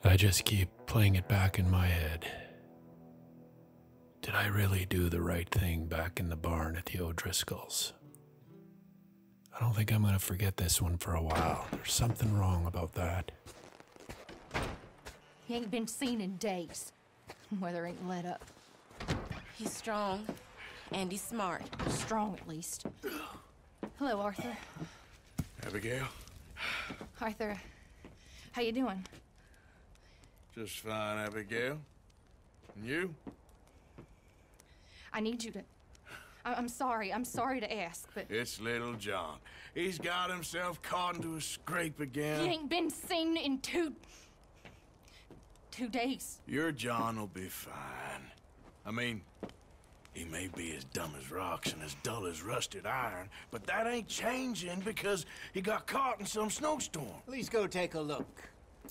I just keep playing it back in my head. Did I really do the right thing back in the barn at the O'Driscolls? I don't think I'm gonna forget this one for a while. There's something wrong about that. He ain't been seen in days. Weather ain't let up. He's strong, and he's smart. Strong, at least. Hello, Arthur. Abigail? Arthur, how you doing? Just fine, Abigail. And you? I need you to... I'm sorry to ask, but... It's little John. He's got himself caught into a scrape again. He ain't been seen in two days. Your John will be fine. I mean, he may be as dumb as rocks and as dull as rusted iron, but that ain't changing because he got caught in some snowstorm. Please go take a look.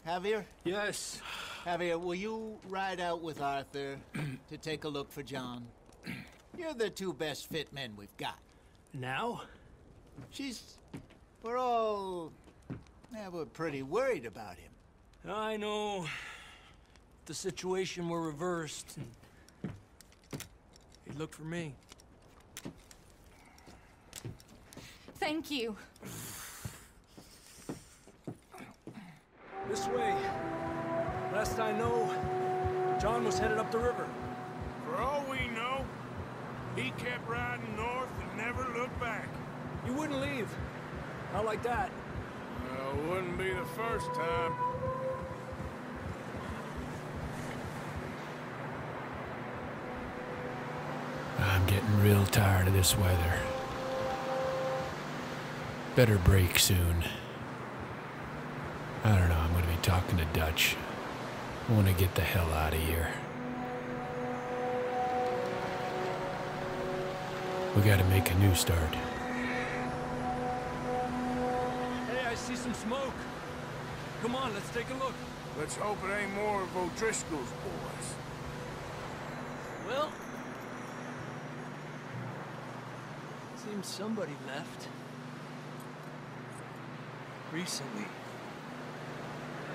Javier? Yes. Javier, will you ride out with Arthur to take a look for John? You're the two best fit men we've got. Now? We're pretty worried about him. I know. If the situation were reversed, he'd look for me. Thank you. This way. Last I know, John was headed up the river. For all we know, he kept riding north and never looked back. He wouldn't leave. Not like that. Well, wouldn't be the first time. I'm getting real tired of this weather. Better break soon. I don't know, I'm gonna be talking to Dutch. I wanna get the hell out of here. We gotta make a new start. Hey, I see some smoke. Come on, let's take a look. Let's hope it ain't more of O'Driscoll's boys. Well, seems somebody left. Recently.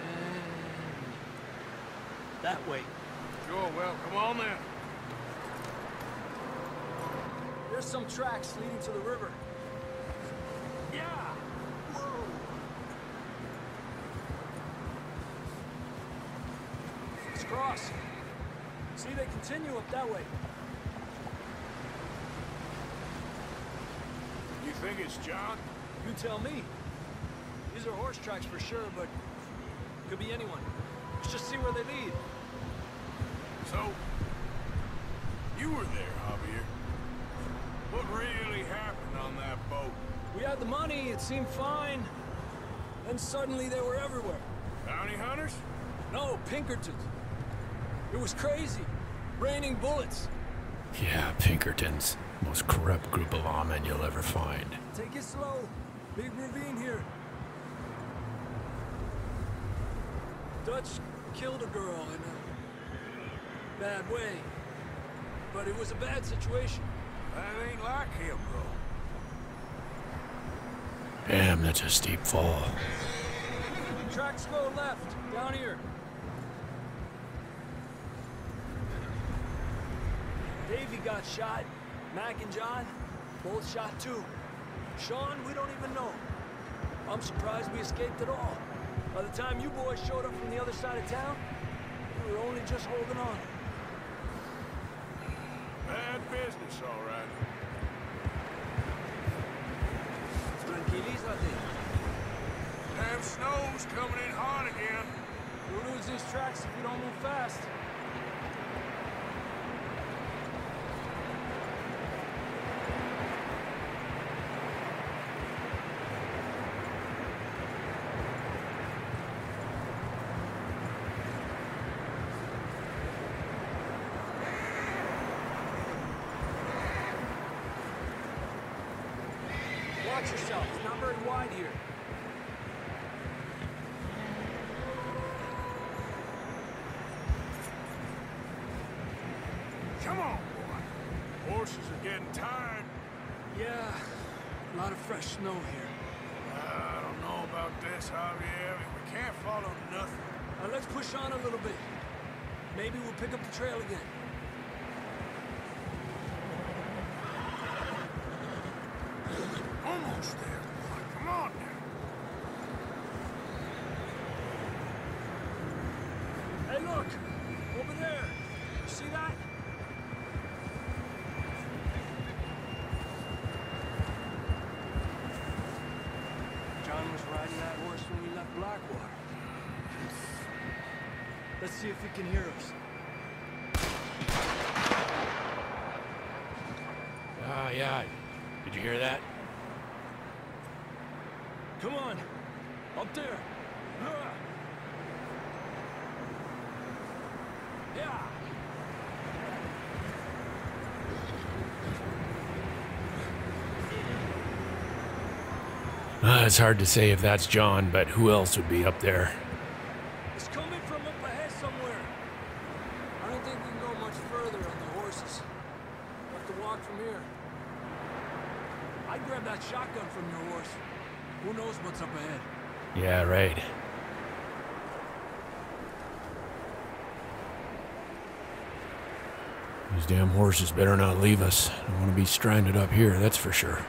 And that way. Sure, well, come on then. There's some tracks leading to the river. Yeah! Whoa! Let's cross. See, they continue up that way. You think it's John? You tell me. These are horse tracks for sure, but could be anyone. Let's just see where they lead. So, you were there, Javier. What really happened on that boat? We had the money, it seemed fine. Then suddenly they were everywhere. Bounty hunters? No, Pinkertons. It was crazy. Raining bullets. Yeah, Pinkertons. Most corrupt group of lawmen you'll ever find. Take it slow. Big ravine here. Dutch killed a girl in a bad way. But it was a bad situation. That ain't like him, bro. Damn, that's a steep fall. Tracks go left, down here. Davey got shot. Mac and John, both shot too. Sean, we don't even know. I'm surprised we escaped at all. By the time you boys showed up from the other side of town, we were only just holding on. Bad business, all right. Tranquilízate. Damn snow's coming in hot again. We'll lose these tracks if we don't move fast. Watch yourself. It's not very wide here. Come on, boy. Horses are getting tired. Yeah, a lot of fresh snow here. I don't know about this, Javier. We can't follow nothing. Let's push on a little bit. Maybe we'll pick up the trail again. Almost there, boy. Come on now. Hey, look! Over there! You see that? John was riding that horse when we left Blackwater. Let's see if he can hear us. Ah, yeah. Did you hear that? Come on! Up there! Yeah! It's hard to say if that's John, but who else would be up there? It's coming from up ahead somewhere. I don't think we can go much further on the horses. We'll have to walk from here. I'd grab that shotgun from your horse. Who knows what's up ahead? Yeah, right. These damn horses better not leave us. I don't want to be stranded up here, that's for sure.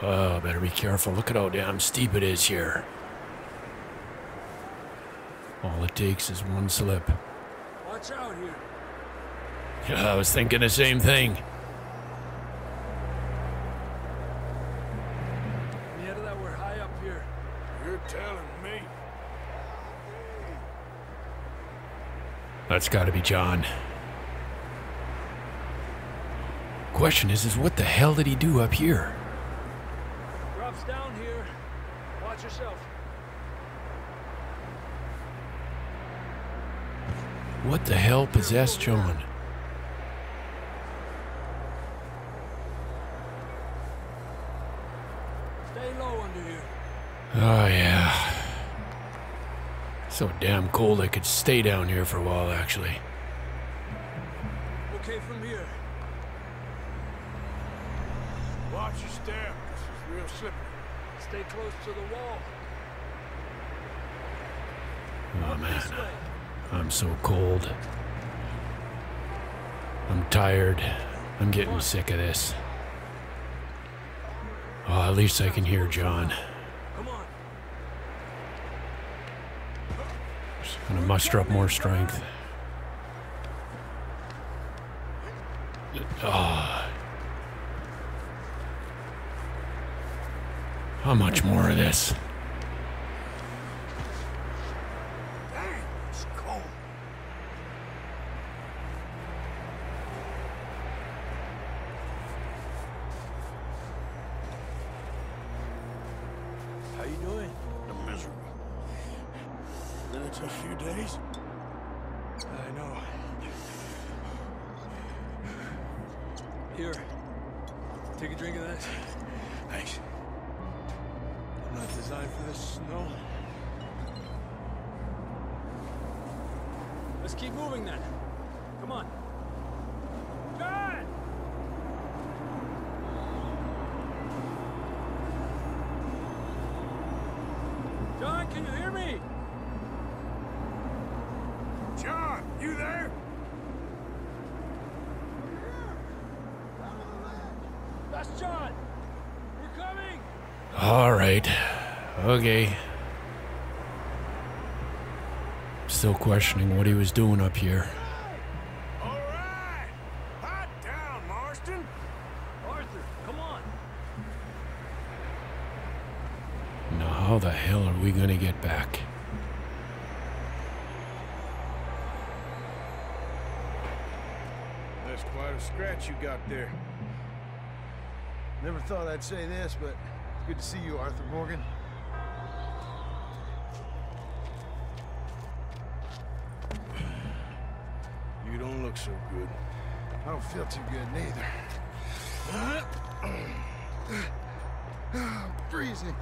Oh, better be careful. Look at how damn steep it is here. All it takes is one slip. Watch out here. Yeah, I was thinking the same thing. Yeah, that we're high up here. You're telling me. That's gotta be John. Question is what the hell did he do up here? Drops down here. Watch yourself. What the hell possessed John? Stay low under here. Oh, yeah. So damn cold I could stay down here for a while, actually. Okay from here. Watch your step. This is real slippery. Stay close to the wall. Oh, Up man. this way. I'm so cold. I'm tired. I'm getting sick of this. Oh, at least I can hear John. Come on. Just gonna muster up more strength. Ah. How much more of this? Dang, it's cold. How you doing? I'm miserable. Then it's a few days. I know. Here. Take a drink of this. Thanks. I'm not designed for this snow. Let's keep moving then. Come on. John! John, can you hear me? John, you there? That's John! We're coming! All right. Okay. Still questioning what he was doing up here. All right. Hot down, Marston. Arthur, come on! Now, how the hell are we gonna get back? That's quite a scratch you got there. Never thought I'd say this, but it's good to see you, Arthur Morgan. You don't look so good. I don't feel too good neither. I'm freezing.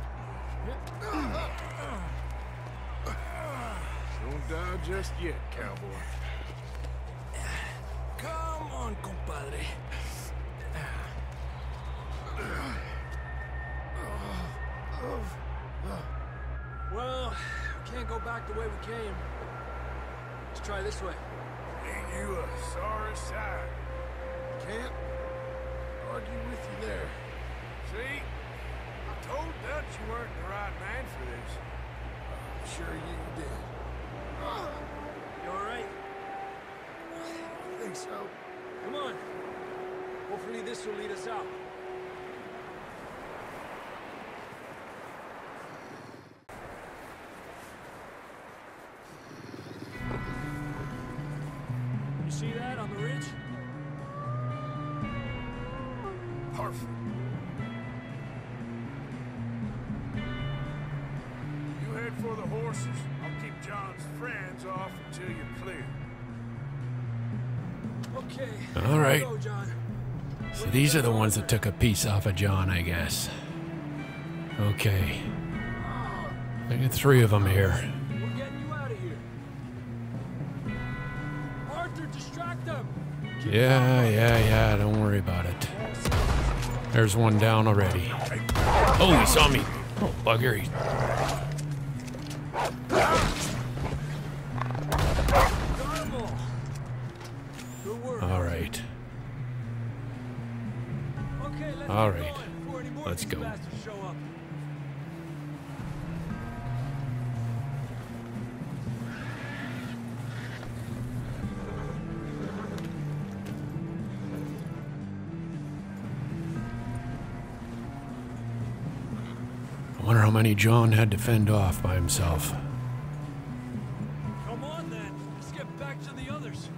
Don't die just yet, cowboy. Come on, compadre. Well, we can't go back the way we came. Let's try this way. Ain't you a sorry sight? Can't argue with you there. See? I told Dutch you weren't the right man for this. I'm sure you did. You all right? I think so. Come on. Hopefully this will lead us out. You see that on the ridge? Perfect. You head for the horses. I'll keep John's friends off until you're clear. Okay. All right. Go, John. So these are the ones that took a piece off of John, I guess. Okay. I got 3 of them here. We're getting you out of here. Arthur, distract them. Yeah, don't worry about it. There's one down already. Oh, he saw me. Oh, bugger. Good work. All right. Okay, let's All get right. going before any more Let's of these go. bastards show up. I wonder how many John had to fend off by himself. Come on then. Let's get back to the others.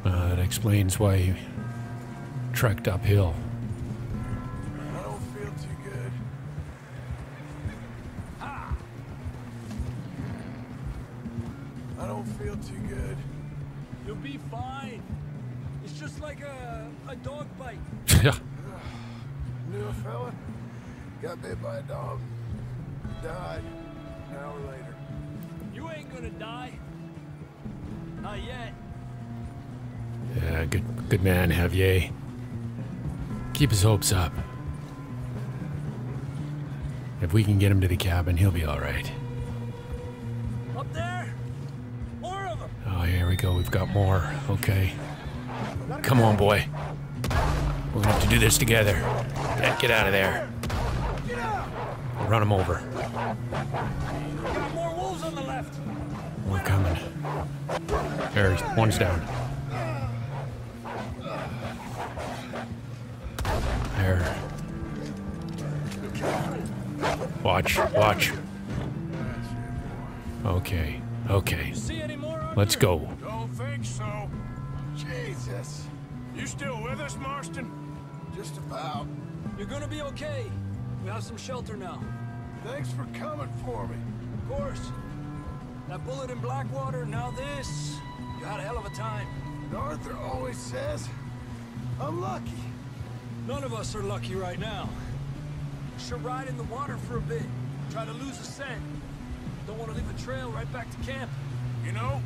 That explains why he trekked uphill. I don't feel too good. I don't feel too good. You'll be fine. It's just like a dog bite. Knew a fella, got bit by a dog, died an hour later. You ain't gonna die. Not yet. Yeah, good man, Javier. Keep his hopes up. If we can get him to the cabin, he'll be all right. Up there? More of them. Oh, here we go. We've got more. Okay. Come on, boy. We're gonna have to do this together. Get out of there. Run him over. Got more wolves on the left. We're coming. There, one's down. There. Watch. Okay. See any more up Let's here? go. Don't think so. Jesus, You still with us, Marston? just about. You're gonna be okay. We have some shelter now. Thanks for coming for me. Of course. That bullet in Blackwater, now this. You had a hell of a time. And Arthur always says, I'm lucky. None of us are lucky right now. Should ride in the water for a bit. Try to lose a scent. Don't want to leave a trail right back to camp. You know,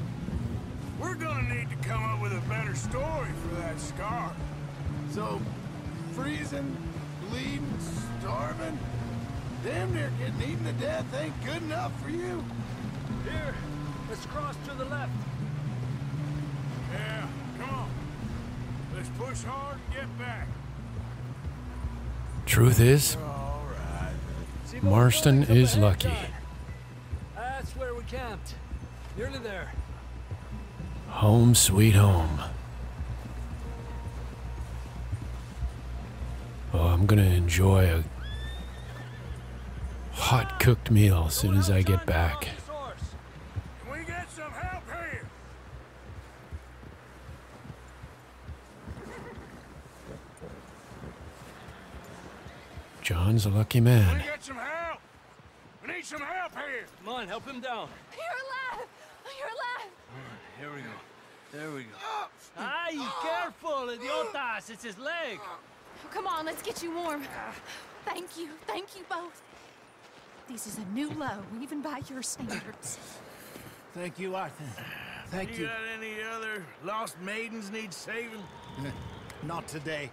we're gonna need to come up with a better story for that scar. So, freezing, bleeding, starving, damn near getting eaten to death ain't good enough for you. Here, let's cross to the left. Yeah, come on. Let's push hard and get back. Truth is, All right. See those Marston buildings up is ahead, lucky. John? That's where we camped. Nearly there. Home sweet home. Oh, I'm gonna enjoy a hot cooked meal as soon as I get back. Can we get some help here? John's a lucky Can man. we get some help? We need some help here. Come on, help him down. You're alive! You're alive! Here we go. There we go. Ay, careful, idiotas. It's his leg. Come on, let's get you warm. Thank you both. This is a new low, even by your standards. Thank you, Arthur. Thank You you. got any other lost maidens need saving? Not today.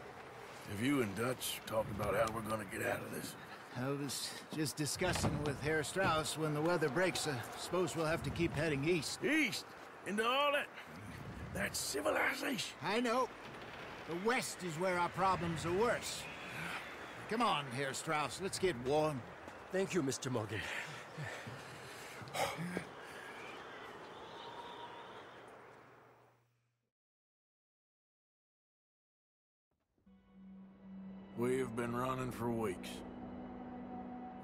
Have you and Dutch talked about how we're gonna get out of this? I was just discussing with Herr Strauss when the weather breaks. I suppose we'll have to keep heading east. East? Into all that... That's civilization. I know. The west is where our problems are worse. Come on, Herr Strauss, let's get warm. Thank you, Mr. Morgan. We've been running for weeks.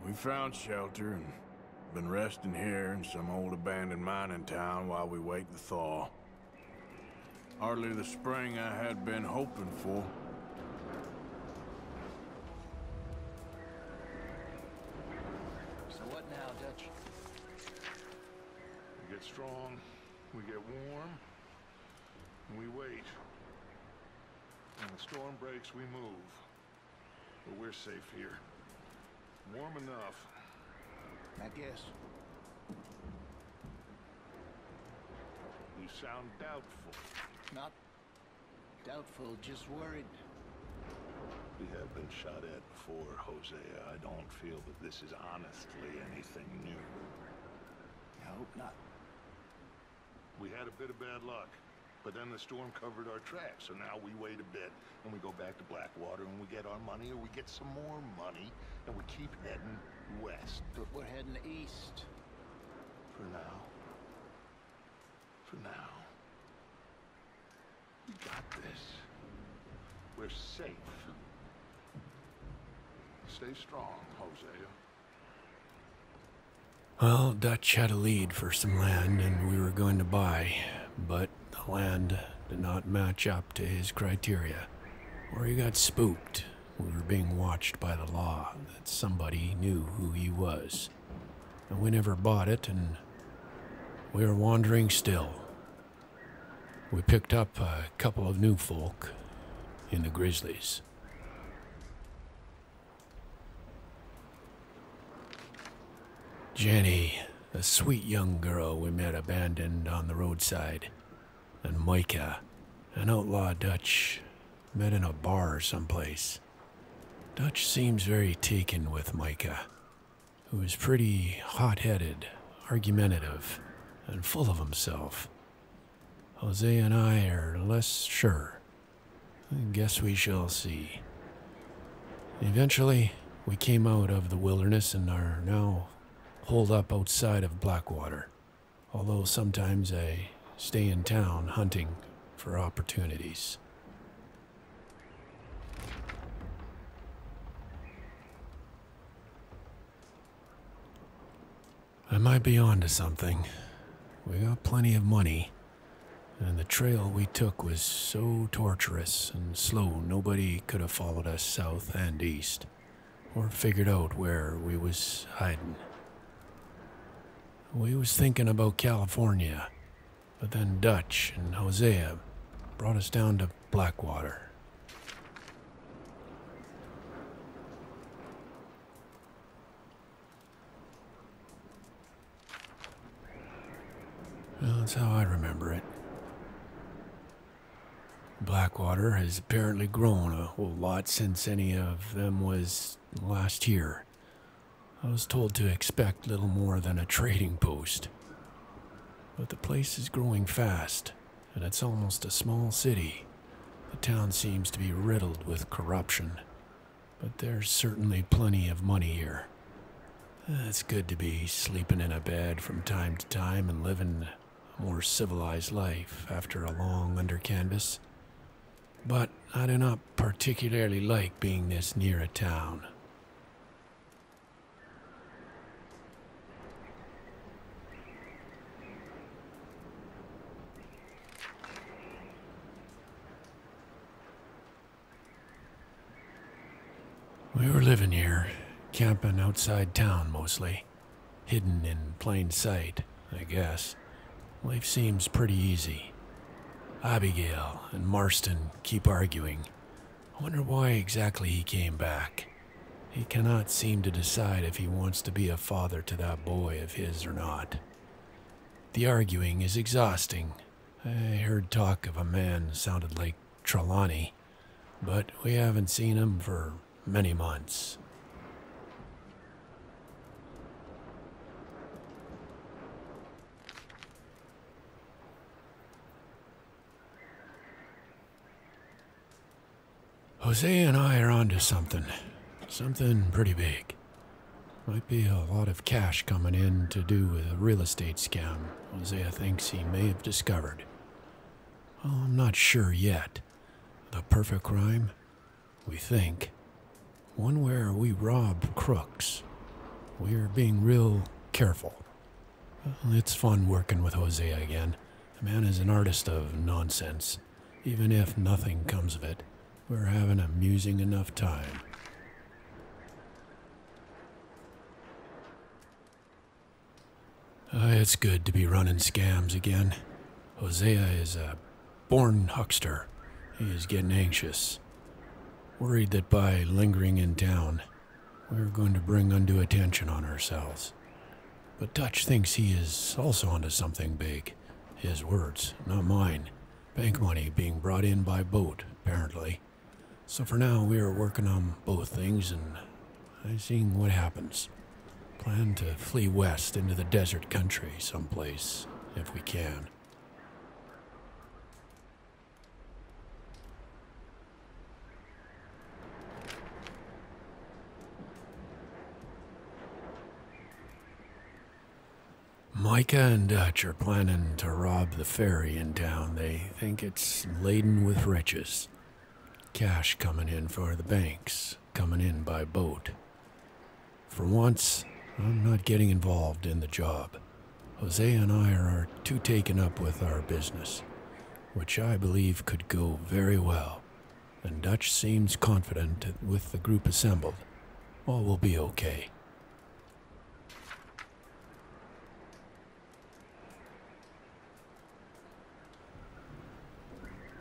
We found shelter and been resting here in some old abandoned mining town while we wait the thaw. Hardly the spring I had been hoping for. So what now, Dutch? We get strong, we get warm, and we wait. When the storm breaks, we move. But we're safe here. Warm enough. I guess. You sound doubtful. Not doubtful, just worried. We have been shot at before, Hosea. I don't feel that this is honestly anything new. I hope not. We had a bit of bad luck, but then the storm covered our tracks, so now we wait a bit, and we go back to Blackwater, and we get our money, or we get some more money, and we keep heading west. But we're heading east. For now. For now. We got this. We're safe. Stay strong, Hosea. Well, Dutch had a lead for some land and we were going to buy, but the land did not match up to his criteria. Or he got spooked. We were being watched by the law, that somebody knew who he was. And we never bought it, and we were wandering still. We picked up a couple of new folk in the Grizzlies. Jenny, a sweet young girl we met abandoned on the roadside, and Micah, an outlaw Dutch, met in a bar someplace. Dutch seems very taken with Micah, who is pretty hot-headed, argumentative, and full of himself. Hosea and I are less sure. I guess we shall see. Eventually, we came out of the wilderness and are now holed up outside of Blackwater, although sometimes I stay in town hunting for opportunities. I might be onto something. We got plenty of money, and the trail we took was so torturous and slow nobody could have followed us south and east, or figured out where we was hiding. We was thinking about California, but then Dutch and Hosea brought us down to Blackwater. Well, that's how I remember it. Blackwater has apparently grown a whole lot since any of them was last year. I was told to expect little more than a trading post. But the place is growing fast, and it's almost a small city. The town seems to be riddled with corruption, but there's certainly plenty of money here. It's good to be sleeping in a bed from time to time and living a more civilized life after a long under canvas. But I do not particularly like being this near a town. We were living here, camping outside town mostly, hidden in plain sight, I guess. Life seems pretty easy. Abigail and Marston keep arguing. I wonder why exactly he came back. He cannot seem to decide if he wants to be a father to that boy of his or not. The arguing is exhausting. I heard talk of a man sounded like Trelawney, but we haven't seen him for many months. Jose and I are onto something. Something pretty big. Might be a lot of cash coming in to do with a real estate scam Hosea thinks he may have discovered. Oh, I'm not sure yet. The perfect crime? We think. One where we rob crooks. We're being real careful. It's fun working with Hosea again. The man is an artist of nonsense. Even if nothing comes of it, we're having an amusing enough time. It's good to be running scams again. Hosea is a born huckster. He is getting anxious. Worried that by lingering in town, we're going to bring undue attention on ourselves. But Dutch thinks he is also onto something big. His words, not mine. Bank money being brought in by boat, apparently. So for now, we are working on both things and seeing what happens. Plan to flee west into the desert country someplace, if we can. Micah and Dutch are planning to rob the ferry in town. They think it's laden with riches. Cash coming in for the banks, coming in by boat. For once, I'm not getting involved in the job. Jose and I are too taken up with our business, which I believe could go very well. And Dutch seems confident that with the group assembled, all will be okay.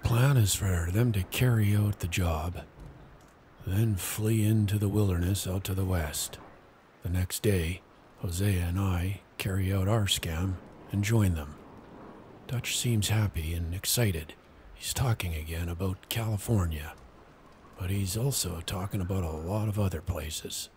Plan is for them to carry out the job, then flee into the wilderness out to the west. The next day, Hosea and I carry out our scam and join them. Dutch seems happy and excited. He's talking again about California, but he's also talking about a lot of other places.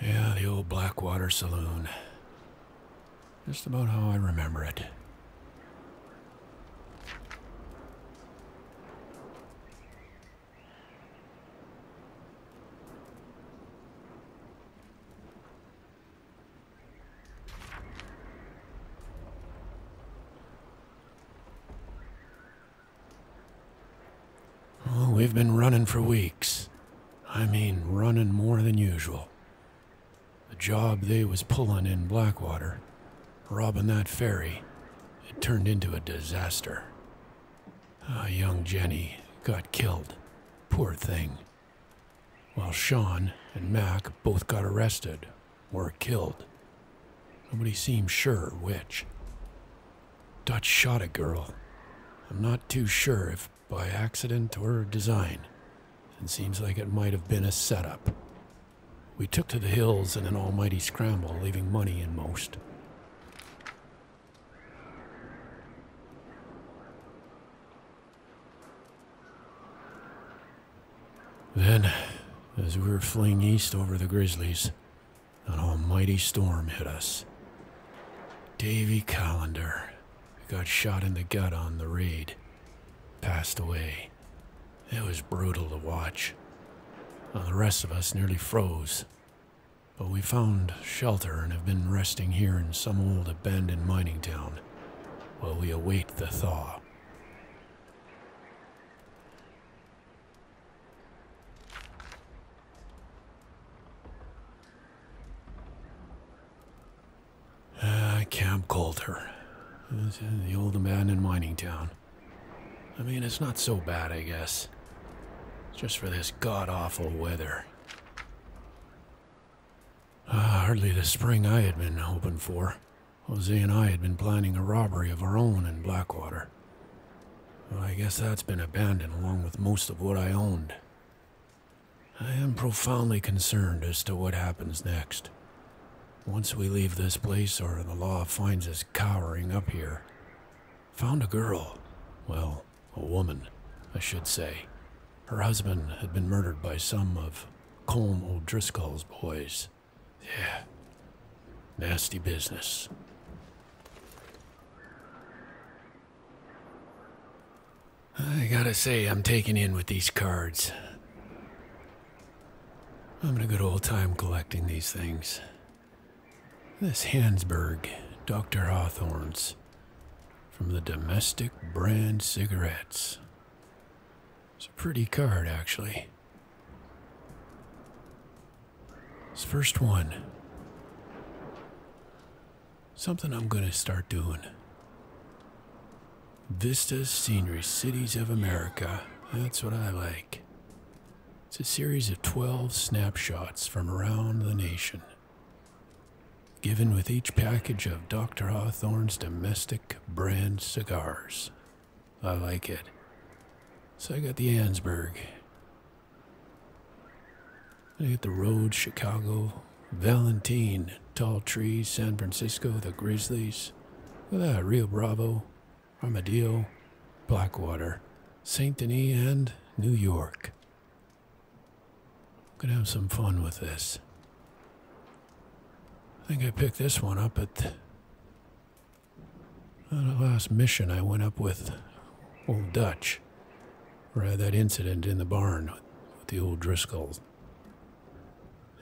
Yeah, the old Blackwater Saloon. Just about how I remember it. Oh, we've been running for weeks. I mean, running more than usual. The job they was pulling in Blackwater, robbing that ferry, it turned into a disaster. Young Jenny got killed. Poor thing. While Sean and Mac both got arrested or killed. Nobody seems sure which. Dutch shot a girl. I'm not too sure if by accident or design. It seems like it might have been a setup. We took to the hills in an almighty scramble, leaving money in most. Then, as we were fleeing east over the Grizzlies, an almighty storm hit us. Davy Callender got shot in the gut on the raid. Passed away. It was brutal to watch. The rest of us nearly froze. But we found shelter and have been resting here in some old abandoned mining town while we await the thaw. Camp Coulter. It's the old abandoned mining town. I mean, it's not so bad, I guess. Just for this god-awful weather. Hardly the spring I had been hoping for. Jose and I had been planning a robbery of our own in Blackwater. Well, I guess that's been abandoned along with most of what I owned. I am profoundly concerned as to what happens next. Once we leave this place or the law finds us cowering up here. Found a girl. Well, a woman, I should say. Her husband had been murdered by some of Colm O'Driscoll's boys. Yeah. Nasty business. I gotta say, I'm taking in with these cards. I'm having a good old time collecting these things. This Hansberg, Dr. Hawthorne's, from the Domestic brand cigarettes. It's a pretty card, actually. This first one. Something I'm gonna start doing. Vistas, Scenery, Cities of America. That's what I like. It's a series of 12 snapshots from around the nation, given with each package of Dr. Hawthorne's Domestic brand cigars. I like it. So I got the Hansberg. I get the Rhodes, Chicago, Valentine, Tall Trees, San Francisco, the Grizzlies. Look at that, Rio Bravo, Armadillo, Blackwater, St. Denis, and New York. I'm gonna have some fun with this. I think I picked this one up at the last mission I went up with Old Dutch, where I had that incident in the barn with the old Driscolls.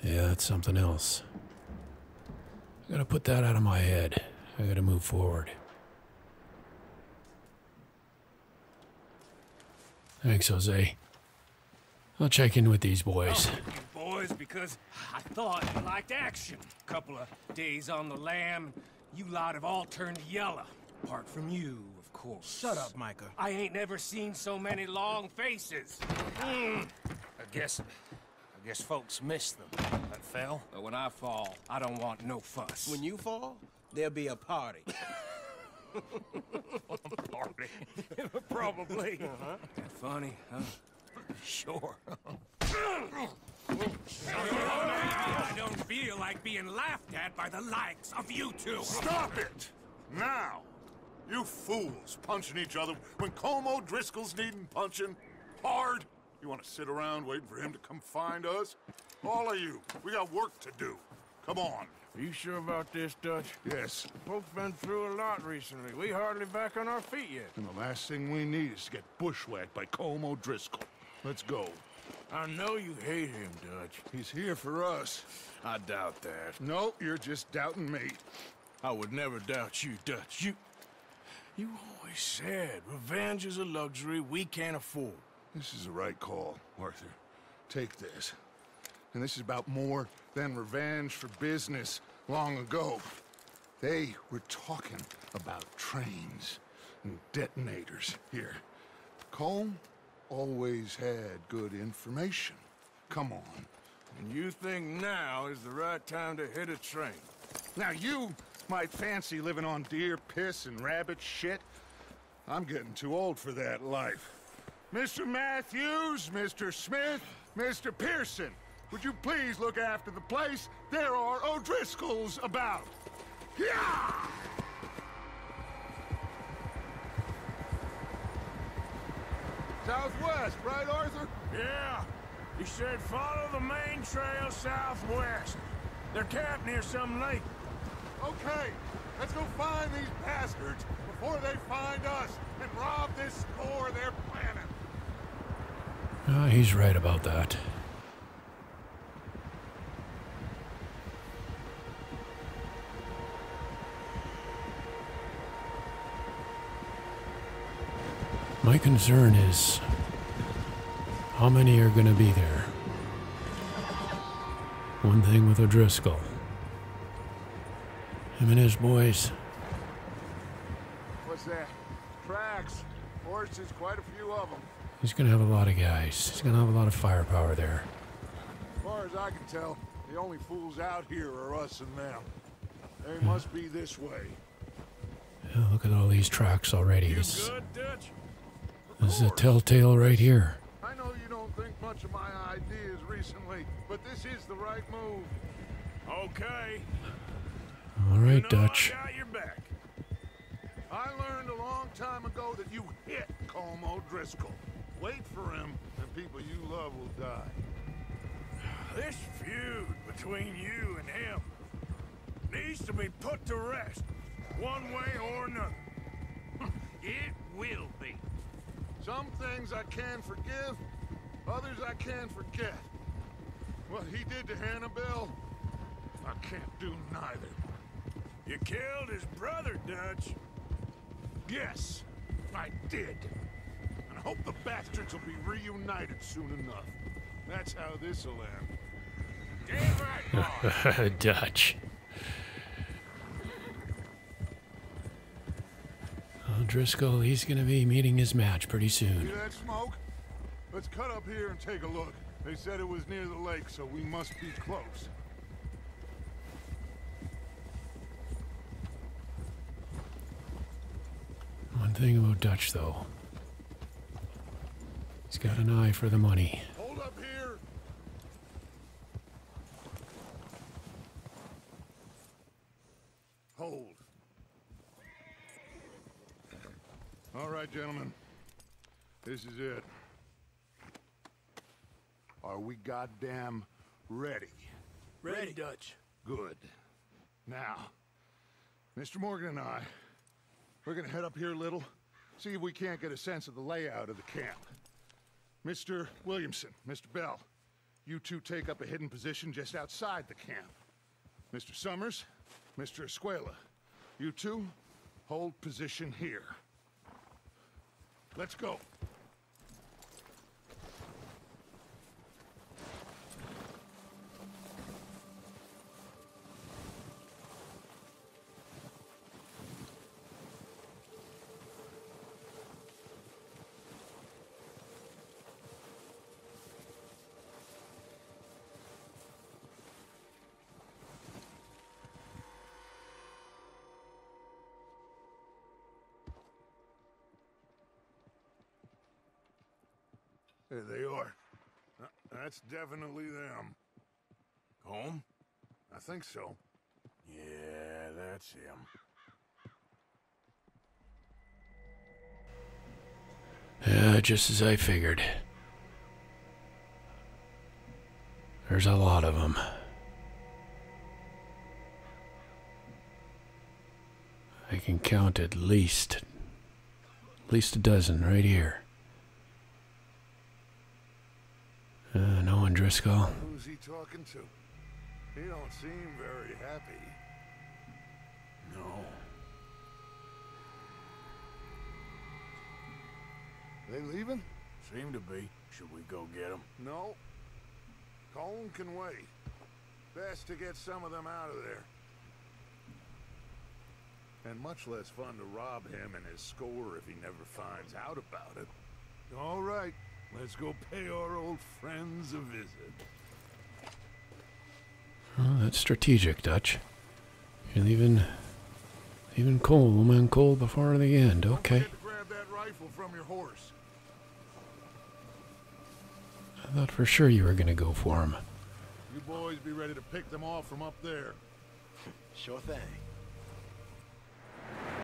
Yeah, that's something else. I gotta put that out of my head. I gotta move forward. Thanks, Jose. I'll check in with these boys. Boys, because I thought you liked action. Couple of days on the lam, you lot have all turned yellow. Apart from you, of course. Shut up, Micah. I ain't never seen so many long faces. I guess folks miss them. That fell. But when I fall, I don't want no fuss. When you fall, there'll be a party. Party? Probably. That funny, huh? Sure. I don't feel like being laughed at by the likes of you two. Stop it! Now! You fools punching each other when Colm O'Driscoll's needing punching hard. You want to sit around waiting for him to come find us? All of you, we got work to do. Come on. Are you sure about this, Dutch? Yes. Folks been through a lot recently. We hardly back on our feet yet. And the last thing we need is to get bushwhacked by Colm O'Driscoll. Let's go. I know you hate him, Dutch. He's here for us. I doubt that. No, you're just doubting me. I would never doubt you, Dutch. You always said revenge is a luxury we can't afford. This is the right call, Arthur. Take this. And this is about more than revenge for business long ago. They were talking about trains and detonators here. Colm always had good information. Come on. And you think now is the right time to hit a train? Now you might fancy living on deer piss and rabbit shit. I'm getting too old for that life. Mr. Matthews, Mr. Smith, Mr. Pearson, would you please look after the place? There are O'Driscolls about. Yeah! Southwest, right, Arthur? Yeah. He said follow the main trail southwest. They're camped near some lake. Okay, let's go find these bastards before they find us and rob this store they're planning. He's right about that. My concern is how many are going to be there. One thing with O'Driscoll. Him and his boys. What's that? Tracks. Horses, quite a few of them. He's going to have a lot of guys. He's going to have a lot of firepower there. As far as I can tell, the only fools out here are us and them. They must be this way. Yeah, look at all these tracks already. You This good, Dutch? is a telltale right here. I know you don't think much of my ideas recently, but this is the right move. Okay. All right, You know Dutch. I got your back. I learned a long time ago that you hit Colm O'Driscoll. Wait for him, and people you love will die. This feud between you and him needs to be put to rest, one way or another. It will be. Some things I can forgive, others I can't forget. What he did to Annabelle, I can't do neither. You killed his brother, Dutch. Yes, I did. And I hope the bastards will be reunited soon enough. That's how this'll end. Damn right, boy. Dutch. Driscoll, he's gonna be meeting his match pretty soon. See that smoke? Let's cut up here and take a look. They said it was near the lake, so we must be close. One thing about Dutch, though. He's got an eye for the money. Hold up here! Hold. All right, gentlemen. This is it. Are we goddamn ready? Ready, Dutch. Good. Now, Mr. Morgan and I, we're gonna head up here a little, see if we can't get a sense of the layout of the camp. Mr. Williamson, Mr. Bell, you two take up a hidden position just outside the camp. Mr. Summers, Mr. Escuela, you two hold position here. Let's go. There they are. That's definitely them. Home? I think so. Yeah, that's him. Yeah, just as I figured. There's a lot of them. I can count at least a dozen right here. No one, Driscoll. Who's he talking to? He don't seem very happy. No. They leaving? Seem to be. Should we go get him? No. Colin can wait. Best to get some of them out of there. And much less fun to rob him and his score if he never finds out about it. All right, let's go pay our old friends a visit. Oh, that's strategic, Dutch. You're leaving Cole, woman Cole before the end. Okay. Don't forget to grab that rifle from your horse. I thought for sure you were gonna go for him. You boys be ready to pick them off from up there. Sure thing.